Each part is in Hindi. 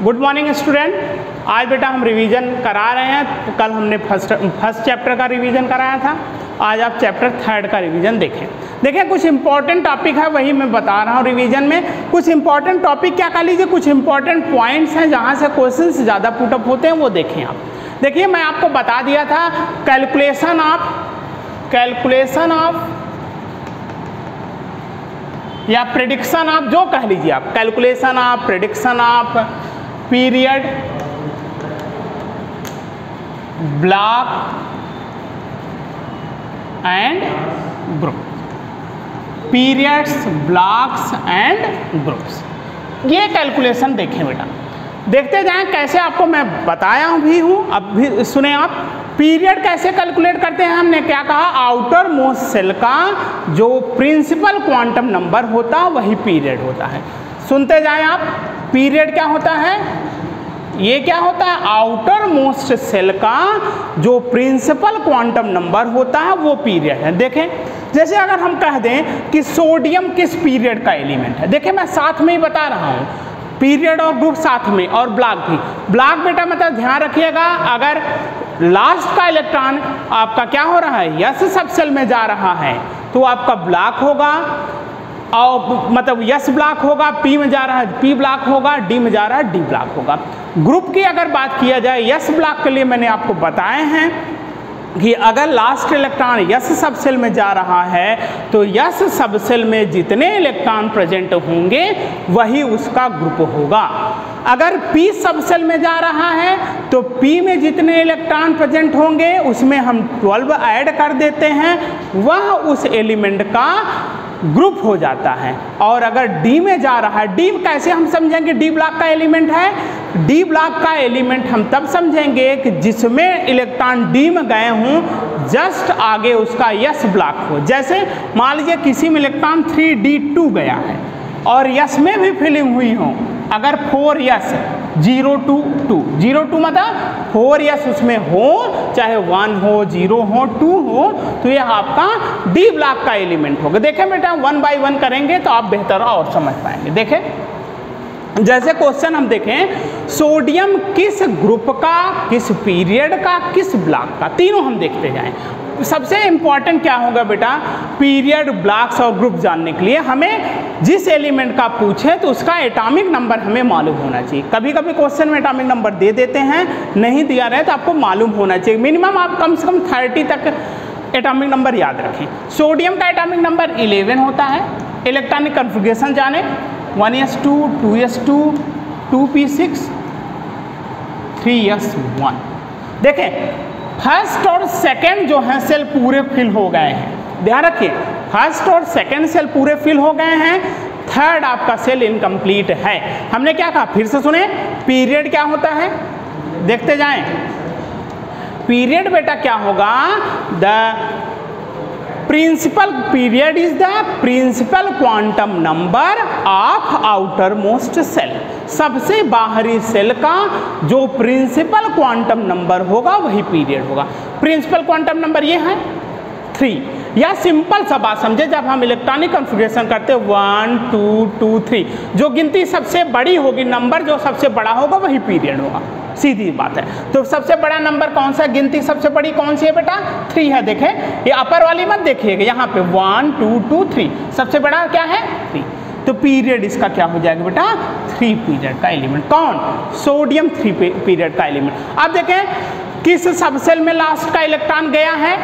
Good morning student. आज बेटा हम रिवीजन करा रहे हैं। कल हमने फर्स्ट चैप्टर का रिवीजन कराया था, आज आप चैप्टर 3 का रिवीजन देखें। देखिए कुछ इंपॉर्टेंट टॉपिक है, वही मैं बता रहा हूँ रिवीजन में। कुछ इंपॉर्टेंट टॉपिक क्या कर लीजिए, कुछ इंपॉर्टेंट पॉइंट्स हैं जहाँ से क्वेश्चन ज़्यादा पुटअप होते हैं, वो देखें आप। देखिए मैं आपको बता दिया था कैलकुलेशन ऑफ या प्रेडिक्शन ऑफ, जो कह लीजिए आप, calculation of, prediction of period, block and group, periods, blocks and groups. ये कैलकुलेशन देखें बेटा, देखते जाएं कैसे आपको मैं बताया भी हूँ। अब भी सुने आप, पीरियड कैसे कैलकुलेट करते हैं। हमने क्या कहा, आउटर मोस्ट सेल का जो प्रिंसिपल क्वांटम नंबर होता वही पीरियड होता है। सुनते जाएं आप, पीरियड क्या होता है, ये क्या होता है, आउटर मोस्ट सेल का जो प्रिंसिपल क्वांटम नंबर होता है वो पीरियड है। देखें जैसे अगर हम कह दें कि सोडियम किस पीरियड का एलिमेंट है, देखिए मैं साथ में ही बता रहा हूँ, पीरियड और ग्रुप साथ में, और ब्लॉक भी। ब्लॉक बेटा मतलब ध्यान रखिएगा, अगर लास्ट का इलेक्ट्रॉन आपका क्या हो रहा है, यस सब सेल में जा रहा है तो आपका ब्लॉक होगा, और मतलब यस ब्लॉक होगा, पी में जा रहा है पी ब्लॉक होगा, डी में जा रहा है डी ब्लॉक होगा। ग्रुप की अगर बात किया जाए, यस ब्लॉक के लिए मैंने आपको बताए हैं कि अगर लास्ट इलेक्ट्रॉन यस सब सेल में जा रहा है तो यस सब सेल में जितने इलेक्ट्रॉन प्रेजेंट होंगे वही उसका ग्रुप होगा। अगर पी सब सेल में जा रहा है तो पी में जितने इलेक्ट्रॉन प्रेजेंट होंगे उसमें हम 12 ऐड कर देते हैं, वह उस एलिमेंट का ग्रुप हो जाता है। और अगर डी में जा रहा है, डी कैसे हम समझेंगे डी ब्लॉक का एलिमेंट है, डी ब्लॉक का एलिमेंट हम तब समझेंगे कि जिसमें इलेक्ट्रॉन डी में गए हों जस्ट आगे उसका यस ब्लॉक हो। जैसे मान लीजिए किसी में इलेक्ट्रॉन 3d2 गया है और यस में भी फिलिंग हुई हो, अगर 4 यस 0 2 2 0 2 मतलब 4 यस उसमें हो, चाहे 1 हो 0 हो 2 हो, तो यह आपका डी ब्लॉक का एलिमेंट होगा। देखें बेटा 1 बाय 1 करेंगे तो आप बेहतर और समझ पाएंगे। देखें जैसे क्वेश्चन हम देखें, सोडियम किस ग्रुप का, किस पीरियड का, किस ब्लॉक का, तीनों हम देखते जाएं। सबसे इंपॉर्टेंट क्या होगा बेटा, पीरियड, ब्लॉक्स और ग्रुप जानने के लिए हमें जिस एलिमेंट का पूछे तो उसका एटॉमिक नंबर हमें मालूम होना चाहिए। कभी कभी क्वेश्चन में एटॉमिक नंबर दे देते हैं, नहीं दिया रहे तो आपको मालूम होना चाहिए। मिनिमम आप कम से कम 30 तक एटॉमिक नंबर याद रखें। सोडियम का एटॉमिक नंबर 11 होता है। इलेक्ट्रॉनिक कन्फिग्रेशन जाने, 1s2 2s2 2p6 3s1। देखें फर्स्ट और सेकंड जो है सेल पूरे फिल हो गए हैं, ध्यान रखिए, फर्स्ट और सेकंड सेल पूरे फिल हो गए हैं, थर्ड आपका सेल इनकम्प्लीट है। हमने क्या कहा, फिर से सुने, पीरियड क्या होता है, देखते जाएं। पीरियड बेटा क्या होगा, the principal period is the principal quantum number of outermost shell. सबसे बाहरी सेल का जो प्रिंसिपल क्वांटम नंबर होगा वही पीरियड होगा। प्रिंसिपल क्वांटम नंबर ये है 3, या सिंपल सा बात समझे, जब हम इलेक्ट्रॉनिक कॉन्फ़िगरेशन करते हैं 1 2 2 3, जो गिनती सबसे बड़ी होगी, नंबर जो सबसे बड़ा होगा वही पीरियड होगा, सीधी बात है। तो सबसे बड़ा नंबर कौन सा, गिनती सबसे बड़ी कौन सी है बेटा, 3 है। देखें ये अपर वाली मत देखिएगा, यहाँ पे 1 2 2 3, सबसे बड़ा क्या है 3, तो पीरियड इसका क्या हो जाएगा बेटा, 3 पीरियड का एलिमेंट। कौन, सोडियम 3 पीरियड का एलिमेंट। अब देखें किस सब सेल में लास्ट का इलेक्ट्रॉन गया है,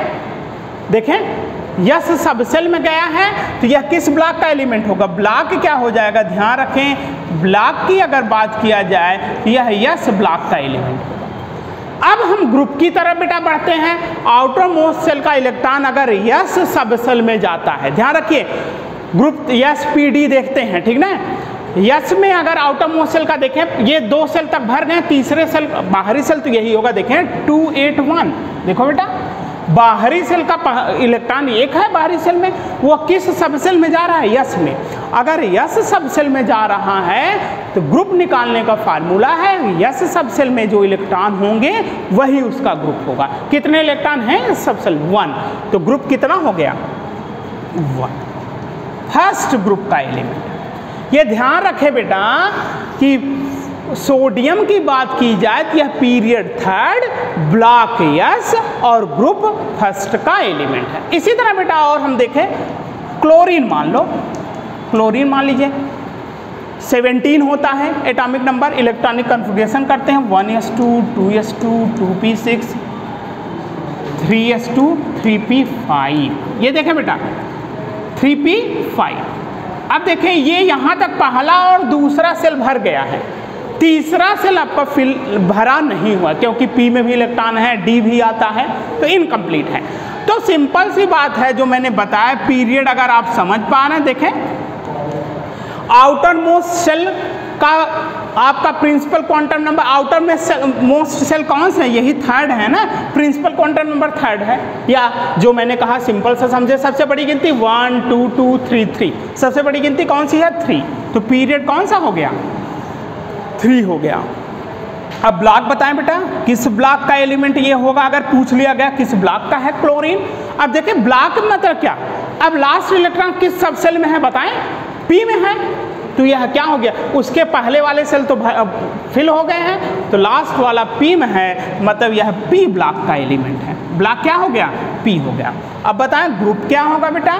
देखें यस सब सेल में गया है तो यह किस ब्लॉक का एलिमेंट होगा, ब्लॉक क्या हो जाएगा, ध्यान रखें ब्लॉक की अगर बात किया जाए तो यह यस ब्लॉक का एलिमेंट होगा। अब हम ग्रुप की तरफ बेटा बढ़ते हैं। आउटर मोस्ट सेल का इलेक्ट्रॉन अगर यस सब सेल में जाता है, ध्यान रखिए ग्रुप यस पी डी देखते हैं, ठीक ना। यस में अगर आउटर मोस्ट सेल का देखें, ये 2 सेल तक भर गए, तीसरे सेल बाहरी सेल तो यही होगा, देखें 2 8 1। देखो बेटा बाहरी सेल का इलेक्ट्रॉन 1 है, बाहरी सेल में वो किस सब सेल में जा रहा है, यस में। अगर यस सब सेल में जा रहा है तो ग्रुप निकालने का फार्मूला है, यस सब सेल में जो इलेक्ट्रॉन होंगे वही उसका ग्रुप होगा। कितने इलेक्ट्रॉन हैं सब सेल, 1, तो ग्रुप कितना हो गया 1, फर्स्ट ग्रुप का एलिमेंट। ये ध्यान रखे बेटा कि सोडियम की बात की जाए तो यह पीरियड थर्ड, ब्लॉक यस और ग्रुप फर्स्ट का एलिमेंट है। इसी तरह बेटा और हम देखें क्लोरीन मान लो, क्लोरीन मान लीजिए 17 होता है एटॉमिक नंबर, इलेक्ट्रॉनिक कन्फिग्रेशन करते हैं 1s2 2s2 2p6 3s2 3p5। ये देखें बेटा 3p5। अब देखें ये यहाँ तक पहला और दूसरा सेल भर गया है, तीसरा सेल आपका फिल भरा नहीं हुआ क्योंकि पी में भी इलेक्ट्रॉन है, डी भी आता है, तो इनकम्प्लीट है। तो सिंपल सी बात है जो मैंने बताया, पीरियड अगर आप समझ पा रहे हैं, देखें आउटर मोस्ट सेल का आपका प्रिंसिपल क्वांटम नंबर, आउटर में मोस्ट सेल कौन सा है, यही थर्ड है ना, प्रिंसिपल क्वांटम नंबर थर्ड है। या जो मैंने कहा सिंपल से समझे, सबसे बड़ी गिनती 1 2 2 3 3, सबसे बड़ी गिनती कौन सी है 3, तो पीरियड कौन सा हो गया 3 हो गया। अब ब्लॉक बताएं बेटा, किस ब्लॉक का एलिमेंट ये होगा, अगर पूछ लिया गया किस ब्लॉक का है क्लोरीन। अब देखिए ब्लॉक मतलब क्या, अब लास्ट इलेक्ट्रॉन किस सब सेल में है बताएं, पी में है, तो यह क्या हो गया, उसके पहले वाले सेल तो फिल हो गए हैं, तो लास्ट वाला पी में है, मतलब यह पी ब्लॉक का एलिमेंट है। ब्लॉक क्या हो गया, पी हो गया। अब बताएं ग्रुप क्या होगा बेटा,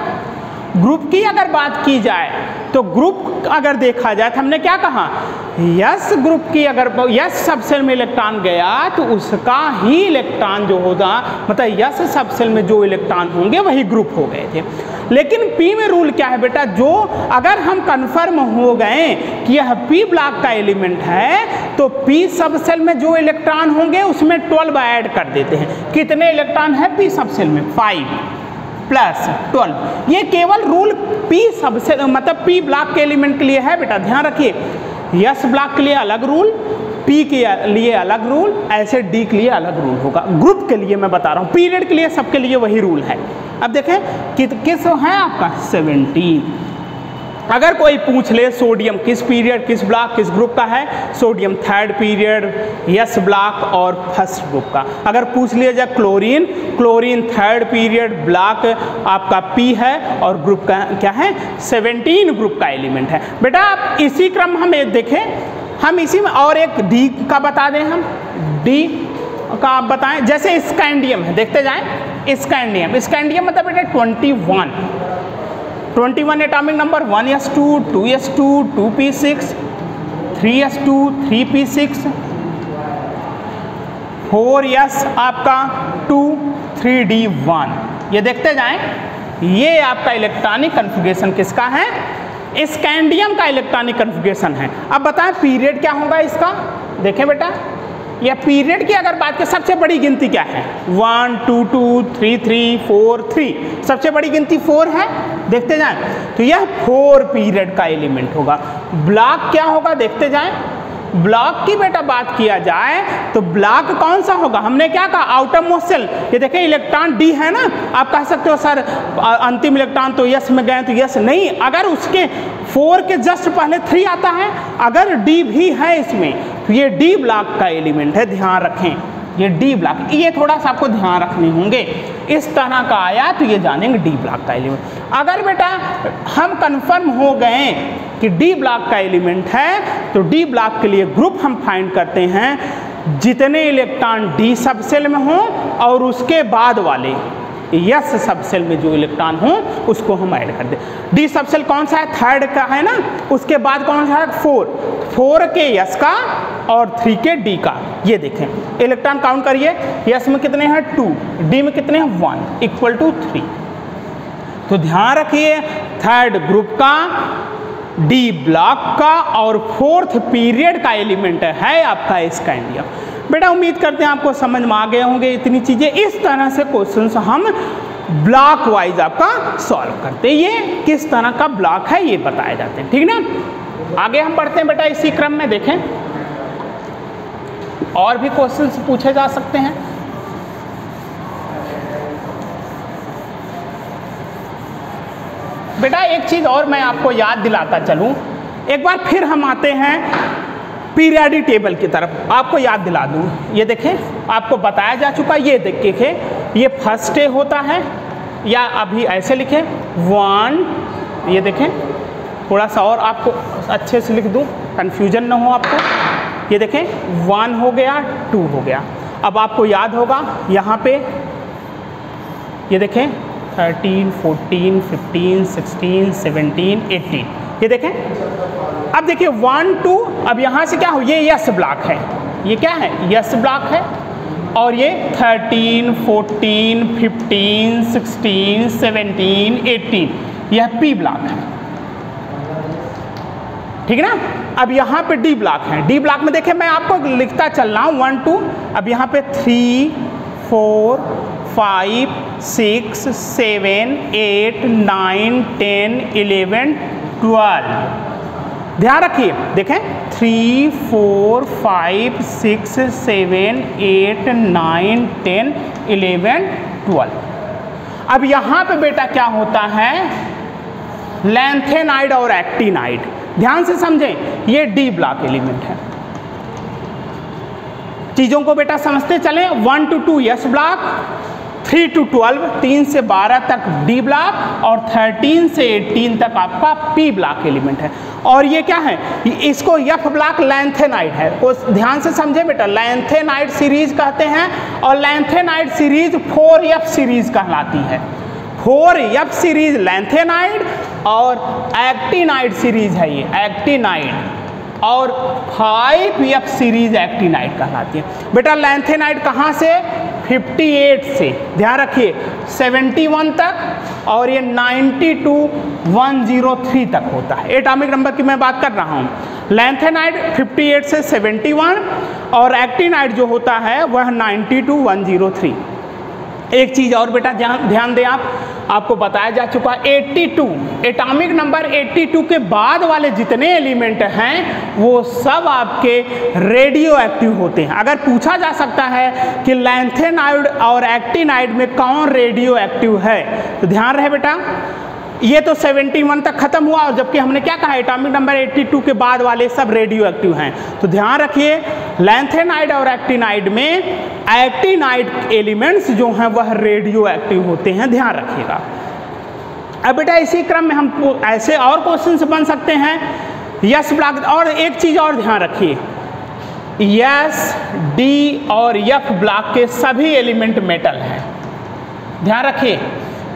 ग्रुप की अगर बात की जाए तो ग्रुप अगर देखा जाए तो हमने क्या कहा, यस ग्रुप की अगर यस सबसेल में इलेक्ट्रॉन गया तो उसका ही इलेक्ट्रॉन जो होगा, मतलब यस सबसेल में जो इलेक्ट्रॉन होंगे वही ग्रुप हो गए थे। लेकिन पी में रूल क्या है बेटा, जो अगर हम कंफर्म हो गए कि यह पी ब्लॉक का एलिमेंट है तो पी सबसेल में जो इलेक्ट्रॉन होंगे उसमें 12 ऐड कर देते हैं। कितने इलेक्ट्रॉन है पी सबसेल में, 5 प्लस 12। ये केवल रूल पी सबसेल मतलब पी ब्लॉक के एलिमेंट के लिए है बेटा, ध्यान रखिए। यस ब्लॉक के लिए अलग रूल, पी के लिए अलग रूल, ऐसे डी के लिए अलग रूल होगा। ग्रुप के लिए मैं बता रहा हूँ, पीरियड के लिए सबके लिए वही रूल है। अब देखें किस है आपका 17। अगर कोई पूछ ले सोडियम किस पीरियड किस ब्लॉक किस ग्रुप का है, sodium third period yes block और फर्स्ट ग्रुप का। अगर पूछ लिया जाए chlorine, chlorine third period block आपका पी है और ग्रुप का क्या है 17 ग्रुप का एलिमेंट है। बेटा आप इसी क्रम हम देखें, हम इसी में और एक डी का बता दें, हम डी का आप बताएं, जैसे स्कैंडियम है, देखते जाएं स्कैंडियम, स्कैंडियम मतलब बेटा 21 atomic number 1s2 2s2 2p6 3s2 3p6 4s आपका 2 3d1। ये देखते जाएं, ये आपका इलेक्ट्रॉनिक कन्फिग्रेशन किसका है, स्कैंडियम का इलेक्ट्रॉनिक कन्फिग्रेशन है। अब बताएं पीरियड क्या होगा इसका, देखें बेटा यह पीरियड की अगर बात करें सबसे बड़ी गिनती क्या है, 1 2 2 3 3 4 3, सबसे बड़ी गिनती 4 है, देखते जाएं, तो यह 4 पीरियड का एलिमेंट होगा। ब्लॉक क्या होगा देखते जाएं, ब्लॉक की बेटा बात किया जाए तो ब्लॉक कौन सा होगा, हमने क्या कहा आउटर मोस्ट सेल, ये देखें इलेक्ट्रॉन डी है ना, आप कह सकते हो सर अंतिम इलेक्ट्रॉन तो यस में गए तो यस नहीं, अगर उसके 4 के जस्ट पहले 3 आता है, अगर डी भी है इसमें तो ये डी ब्लॉक का एलिमेंट है, ध्यान रखें ये डी ब्लॉक, ये थोड़ा सा आपको ध्यान रखने होंगे। इस तरह का आया तो ये जानेंगे डी ब्लॉक का एलिमेंट। अगर बेटा हम कंफर्म हो गए कि डी ब्लॉक का एलिमेंट है तो डी ब्लॉक के लिए ग्रुप हम फाइंड करते हैं जितने इलेक्ट्रॉन डी सबसेल में हों और उसके बाद वाले यस सबसेल में जो इलेक्ट्रॉन हो उसको हम ऐड कर दें। डी सबसेल कौन सा है, थर्ड का है ना, उसके बाद कौन सा है 4 के यस का और 3 के डी का। ये देखें इलेक्ट्रॉन काउंट करिए, यस में कितने हैं 2, डी में कितने हैं 1 इक्वल टू 3। तो ध्यान रखिए थर्ड ग्रुप का, डी ब्लॉक का और 4th पीरियड का एलिमेंट है आपका स्कैंडियम। बेटा उम्मीद करते हैं आपको समझ में आ गए होंगे इतनी चीज़ें। इस तरह से क्वेश्चंस हम ब्लॉक वाइज आपका सॉल्व करते हैं, ये किस तरह का ब्लॉक है ये बताए जाते हैं, ठीक ना। आगे हम बढ़ते हैं बेटा इसी क्रम में, देखें और भी क्वेश्चंस पूछे जा सकते हैं। बेटा एक चीज़ और मैं आपको याद दिलाता चलूँ, एक बार फिर हम आते हैं पीरियडिक टेबल की तरफ, आपको याद दिला दूँ। ये देखें आपको बताया जा चुका, ये देखें ये फर्स्ट डे होता है, या अभी ऐसे लिखें 1, ये देखें थोड़ा सा और आपको अच्छे से लिख दूँ कन्फ्यूजन ना हो आपको, ये देखें 1 हो गया, 2 हो गया। अब आपको याद होगा यहाँ पे ये देखें 13, 14, 15, 16, 17, 18, ये देखें। अब देखिए 1, 2, अब यहाँ से क्या हो, ये यस ब्लॉक है, ये क्या है, यस ब्लॉक है। और ये 13, 14, 15, 16, 17, 18, यह पी ब्लॉक है, ठीक है ना। अब यहाँ पे डी ब्लॉक है। डी ब्लॉक में देखिए मैं आपको लिखता चल रहा हूँ 1, 2, अब यहाँ पे 3, 4, 5, 6, 7, 8, 9, 10, 11, 12। ध्यान रखिए, देखें 3, 4, 5, 6, 7, 8, 9, 10, 11, 12। अब यहाँ पे बेटा क्या होता है, लैंथेनाइड और एक्टिनाइड। ध्यान से समझें, ये डी ब्लॉक एलिमेंट है। चीजों को बेटा समझते चले, 1 to 2 यस ब्लॉक, 3 to 12 3 से 12 तक डी ब्लॉक और 13 से 18 तक आपका पी ब्लॉक एलिमेंट है। और ये क्या है, इसको एफ ब्लॉक लैंथेनाइड है। उस ध्यान से समझे बेटा, लैंथेनाइड सीरीज कहते हैं और लैंथेनाइड सीरीज 4F सीरीज कहलाती है। 4F सीरीज लैंथेनाइड और एक्टिनाइड सीरीज है ये एक्टिनाइड, और 5F सीरीज एक्टिनाइड कहलाती है। बेटा लैंथेनाइड कहाँ से, 58 से, ध्यान रखिए 71 तक, और ये 92 103 तक होता है। एटॉमिक नंबर की मैं बात कर रहा हूँ। लैंथेनाइड 58 से 71 और एक्टिनाइड जो होता है वह 92 103। एक चीज़ और बेटा ध्यान दें आप, आपको बताया जा चुका 82, एटॉमिक नंबर 82 के बाद वाले जितने एलिमेंट हैं वो सब आपके रेडियो एक्टिव होते हैं। अगर पूछा जा सकता है कि लैंथेनाइड और एक्टिनाइड में कौन रेडियो एक्टिव है, तो ध्यान रहे बेटा, ये तो 71 तक खत्म हुआ, और जबकि हमने क्या कहा, एटॉमिक नंबर 82 के बाद वाले सब रेडियो एक्टिव हैं। तो ध्यान रखिए, लैंथेनाइड और एक्टिनाइड में एक्टिनाइड एलिमेंट्स जो हैं वह रेडियो एक्टिव होते हैं, ध्यान रखिएगा। अब बेटा इसी क्रम में हम ऐसे और क्वेश्चन बन सकते हैं, यस ब्लॉक। और एक चीज़ और ध्यान रखिए, यस, डी और एफ ब्लॉक के सभी एलिमेंट मेटल हैं। ध्यान रखिए,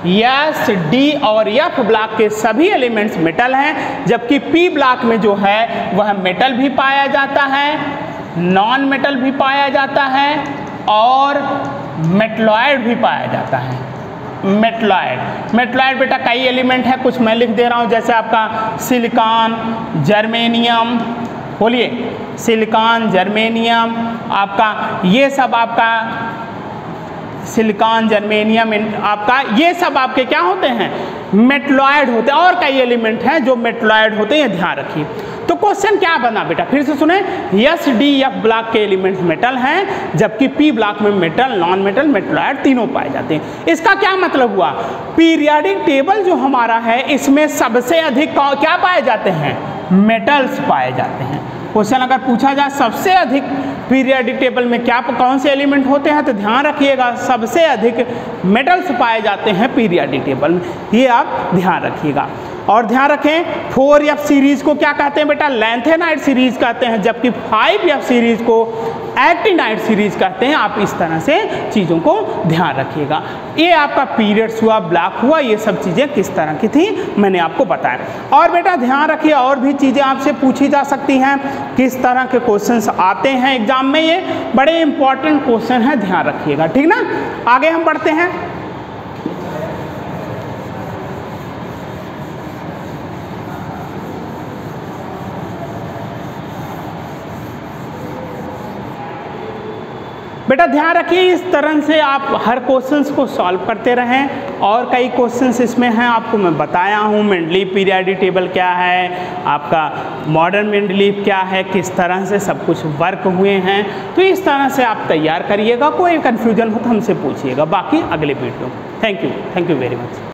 यस, डी और एफ ब्लॉक के सभी एलिमेंट्स मेटल हैं, जबकि पी ब्लॉक में जो है वह मेटल भी पाया जाता है, नॉन मेटल भी पाया जाता है और मेटलॉयड भी पाया जाता है। मेटलॉयड बेटा कई एलिमेंट है, कुछ मैं लिख दे रहा हूँ, जैसे आपका सिलिकॉन, जर्मेनियम, बोलिए सिलिकॉन, जर्मेनियम, आपका ये सब आपका सिलिकॉन, जर्मेनियम, आपका ये सब आपके क्या होते हैं, मेटलॉयड होते हैं। और कई एलिमेंट हैं जो मेटलॉयड होते हैं, ध्यान रखिए। तो क्वेश्चन क्या बना बेटा, फिर से सुने, यस, डी, एफ ब्लॉक के एलिमेंट्स मेटल हैं, जबकि पी ब्लॉक में मेटल, नॉन मेटल, मेटलॉयड तीनों पाए जाते हैं। इसका क्या मतलब हुआ, पीरियोडिक टेबल जो हमारा है इसमें सबसे अधिक क्या पाए जाते हैं, मेटल्स पाए जाते हैं। क्वेश्चन अगर पूछा जाए सबसे अधिक पीरियोडिक टेबल में क्या कौन से एलिमेंट होते हैं, तो ध्यान रखिएगा सबसे अधिक मेटल्स पाए जाते हैं पीरियोडिक टेबल में, ये आप ध्यान रखिएगा। और ध्यान रखें 4F सीरीज को क्या कहते हैं बेटा, लैंथेनाइड सीरीज कहते हैं, जबकि 5F सीरीज को एक्टिनाइड सीरीज कहते हैं। आप इस तरह से चीज़ों को ध्यान रखिएगा। ये आपका पीरियड्स हुआ, ब्लॉक हुआ, ये सब चीज़ें किस तरह की थी मैंने आपको बताया। और बेटा ध्यान रखिए, और भी चीज़ें आपसे पूछी जा सकती हैं, किस तरह के क्वेश्चंस आते हैं एग्जाम में, ये बड़े इंपॉर्टेंट क्वेश्चन हैं, ध्यान रखिएगा, ठीक ना। आगे हम बढ़ते हैं। बेटा ध्यान रखिए, इस तरह से आप हर क्वेश्चंस को सॉल्व करते रहें। और कई क्वेश्चंस इसमें हैं, आपको मैं बताया हूँ, मेंडलीव पीरियोडिक टेबल क्या है, आपका मॉडर्न मेंडलीव क्या है, किस तरह से सब कुछ वर्क हुए हैं। तो इस तरह से आप तैयार करिएगा, कोई कन्फ्यूजन हो तो हमसे पूछिएगा, बाकी अगले video. Thank you very much.